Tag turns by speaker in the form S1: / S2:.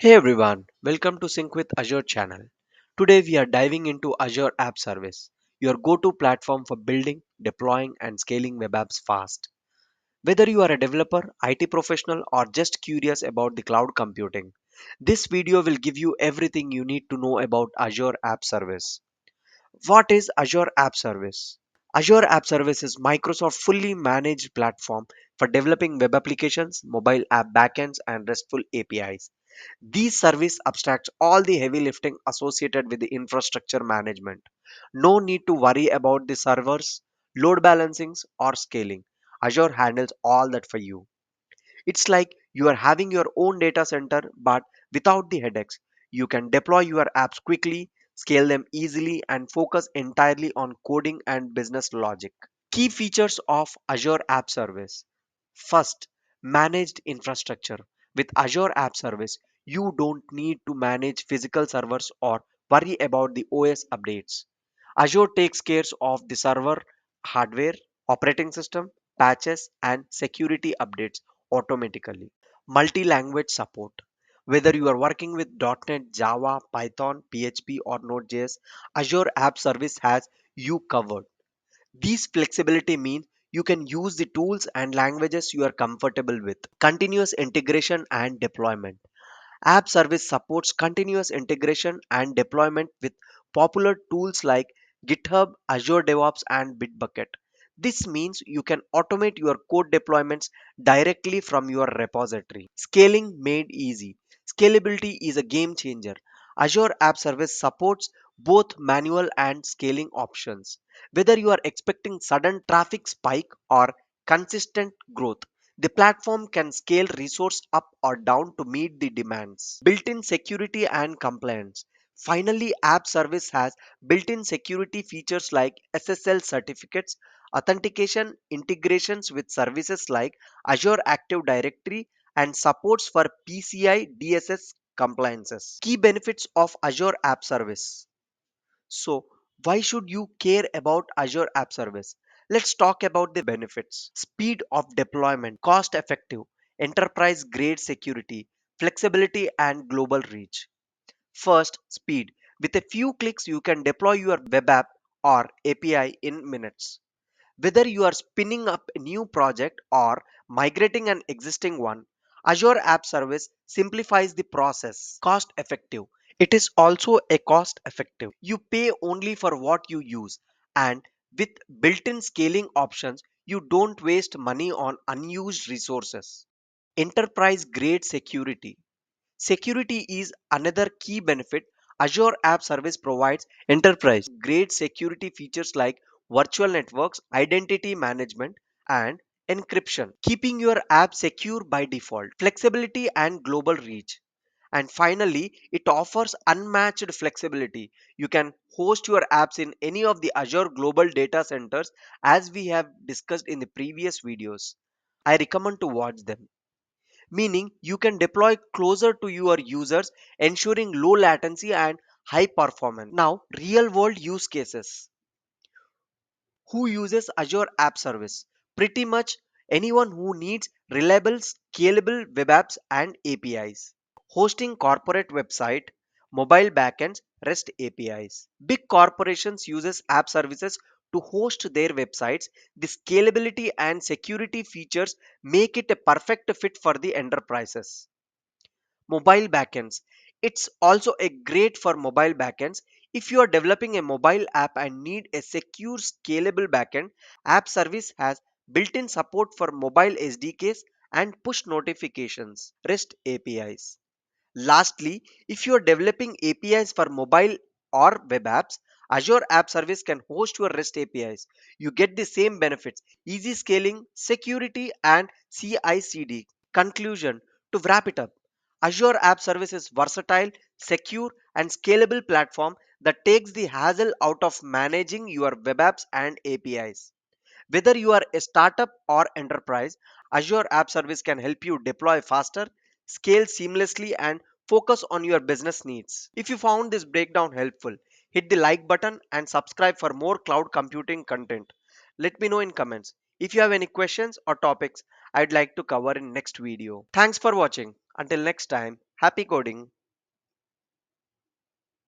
S1: Hey everyone, welcome to Sync with Azure channel. Today we are diving into Azure App Service, your go-to platform for building, deploying and scaling web apps fast. Whether you are a developer, IT professional or just curious about the cloud computing, this video will give you everything you need to know about Azure App Service. What is Azure App Service? Azure App Service is Microsoft fully managed platform for developing web applications, mobile app backends and RESTful APIs. These service abstracts all the heavy lifting associated with the infrastructure management. No need to worry about the servers, load balancings, or scaling. Azure handles all that for you. It's like you are having your own data center, but without the headaches. You can deploy your apps quickly, scale them easily, and focus entirely on coding and business logic. Key features of Azure App Service. First, managed infrastructure. With Azure App Service, you don't need to manage physical servers or worry about the OS updates. Azure takes care of the server, hardware, operating system, patches, and security updates automatically. Multi-language support. Whether you are working with .NET, Java, Python, PHP, or Node.js, Azure App Service has you covered. These flexibility means you can use the tools and languages you are comfortable with. Continuous integration and deployment. App Service supports continuous integration and deployment with popular tools like GitHub, Azure DevOps, and Bitbucket. This means you can automate your code deployments directly from your repository. Scaling made easy. Scalability is a game changer. Azure App Service supports both manual and scaling options. Whether you are expecting sudden traffic spike or consistent growth, the platform can scale resource up or down to meet the demands. Built-in security and compliance. Finally, App Service has built-in security features like SSL certificates, authentication, integrations with services like Azure Active Directory, and supports for PCI DSS compliances. Key benefits of Azure App Service. So, why should you care about Azure App Service? Let's talk about the benefits. Speed of deployment, cost effective, enterprise grade security, flexibility, and global reach. First, speed. With a few clicks, you can deploy your web app or API in minutes. Whether you are spinning up a new project or migrating an existing one, Azure App Service simplifies the process. Cost effective. It is also a cost effective. You pay only for what you use, and with built-in scaling options, you don't waste money on unused resources. Enterprise grade security. Security is another key benefit. Azure App Service provides enterprise grade security features like virtual networks, identity management, and encryption, keeping your app secure by default. Flexibility and global reach. And finally, it offers unmatched flexibility. You can host your apps in any of the Azure global data centers as we have discussed in the previous videos. I recommend to watch them, meaning you can deploy closer to your users, ensuring low latency and high performance. Now, real world use cases. Who uses Azure App Service? Pretty much anyone who needs reliable, scalable web apps and APIs. Hosting corporate website, mobile backends, REST APIs. Big corporations uses app services to host their websites. The scalability and security features make it a perfect fit for the enterprises. Mobile backends. It's also a great for mobile backends. If you are developing a mobile app and need a secure, scalable backend, App Service has built-in support for mobile SDKs and push notifications, REST APIs. Lastly, if you are developing APIs for mobile or web apps, Azure App Service can host your REST APIs. You get the same benefits: easy scaling, security, and CI/CD. Conclusion. To wrap it up, Azure App Service is versatile, secure, and scalable platform that takes the hassle out of managing your web apps and APIs. Whether you are a startup or enterprise, Azure App Service can help you deploy faster, scale seamlessly, and focus on your business needs. If you found this breakdown helpful, hit the like button and subscribe for more cloud computing content. Let me know in comments if you have any questions or topics I'd like to cover in next video. Thanks for watching. Until next time, Happy coding!